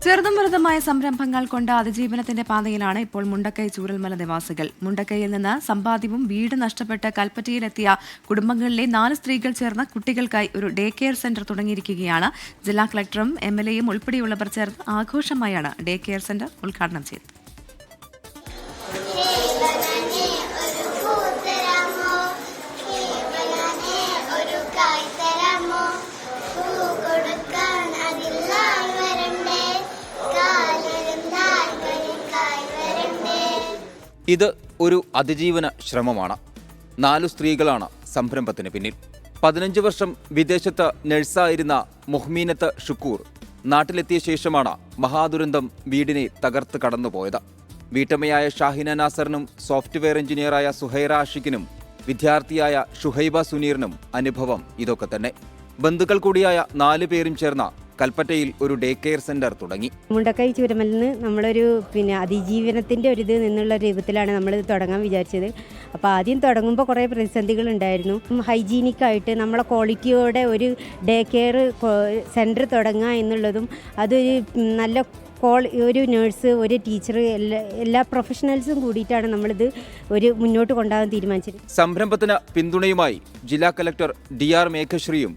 ചെറുതും വലുതുമായ സംരംഭങ്ങൾ കൊണ്ട് അതിജീവനത്തിന്റെ പാതയിലാണ് ഇപ്പോൾ മുണ്ടക്കൈ ചൂരൽമല നിവാസികൾ. മുണ്ടക്കൈയിൽ നിന്ന് സമ്പാദ്യവും വീട് നഷ്ടപ്പെട്ട് കൽപ്പറ്റയിലെത്തിയ കുടുംബങ്ങളിലെ 4 സ്ത്രീകൾ ചേർന്ന് കുട്ടികൾക്കായി ഒരു ഡേ കെയർ സെന്റർ തുടങ്ങിയിരിക്കുകയാണ്. ജില്ലാ കളക്ടറും MLAയും ഉൾപ്പെടെയുള്ളവർ ചേർന്ന് ആഘോഷമായാണ് ഡേ കെയർ സെന്റർ ഉദ്ഘാടനം ചെയ്തത്. ഇത് ഒരു അതിജീവന ശ്രമമാണ്. 4 സ്ത്രീകളാണ് സംരംഭത്തിന് പിന്നിൽ. 15 വർഷം വിദേശത്ത് നഴ്സായിരുന്ന മുഹ്മീനത്ത് ഷുക്കൂർ നാട്ടിലെത്തിയ ശേഷമാണ് മഹാദുരന്തം വീടിനെ തകർത്ത് കടന്നുപോയത്. വീട്ടമ്മയായ ഷാഹിന നാസറിനും സോഫ്റ്റ്വെയർ എഞ്ചിനീയറായ സുഹൈറ ആഷിഖിനും വിദ്യാർത്ഥിയായ ഷുഹൈബ സുനീറിനും അനുഭവം ഇതൊക്കെ തന്നെ. ബന്ധുക്കൾ കൂടിയായ 4 പേരും ചേർന്ന കൽപ്പറ്റയിൽ ഒരു ഡേ കെയർ സെന്റർ തുടങ്ങി. മുണ്ടക്കൈ ചൂരൽമലയിൽ നമ്മളൊരു അതിജീവനത്തിൻ്റെ ഒരു ഇത് നിന്നുള്ള രൂപത്തിലാണ് നമ്മളിത് തുടങ്ങാൻ വിചാരിച്ചത്. അപ്പോൾ ആദ്യം തുടങ്ങുമ്പോൾ കുറേ പ്രതിസന്ധികൾ ഉണ്ടായിരുന്നു. ഹൈജീനിക്കായിട്ട് നമ്മളെ ക്വാളിറ്റിയോടെ ഒരു ഡേ കെയർ സെൻറ്റർ തുടങ്ങുക എന്നുള്ളതും അതൊരു നല്ല ഒരു നേഴ്സ്, ഒരു ടീച്ചർ, എല്ലാ പ്രൊഫഷണൽസും കൂടിയിട്ടാണ് നമ്മളിത് മുന്നോട്ട് കൊണ്ടുപോകാൻ തീരുമാനിച്ചത്. സംരംഭത്തിന് പിന്തുണയുമായി ജില്ലാ collector DR മേഘശ്രീയും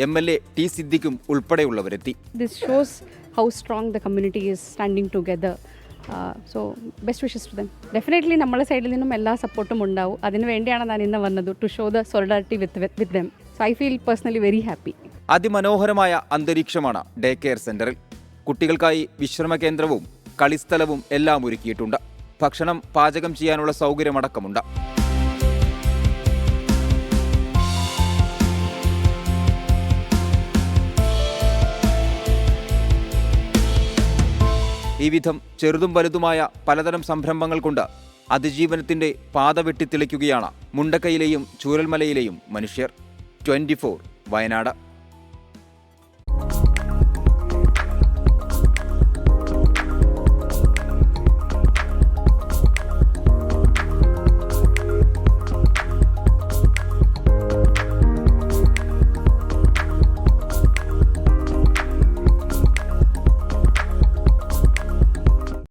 MLA T സിദ്ദിഖും ഉൾപ്പെടെയുള്ളവരെത്തി. This shows how strong the community is standing together. So best wishes to them. Definitely നമ്മളെ സൈഡിൽ നിന്നും എല്ലാ സപ്പോർട്ടും ഉണ്ടാവും. അതിനു വേണ്ടിയാണ് ഞാൻ ഇന്ന് വന്നത്, to show the solidarity with them. So I feel personally very happy. അതിമനോഹരമായ അന്തരീക്ഷമാണ് ഡേ കെയർ സെന്ററിൽ. കുട്ടികൾക്കായി വിശ്രമ കേന്ദ്രവും കളിസ്ഥലവും എല്ലാം ഒരുക്കിയിട്ടുണ്ട്. ഭക്ഷണം പാചകം ചെയ്യാനുള്ള സൗകര്യമടക്കമുണ്ട്. ഈ വിധം ചെറുതും വലുതുമായ പലതരം സംരംഭങ്ങൾ കൊണ്ട് അതിജീവനത്തിന്റെ പാത വെട്ടിത്തെളിക്കുകയാണ് മുണ്ടക്കൈയിലെയും ചൂരൽമലയിലെയും മനുഷ്യർ. 24 വയനാട്.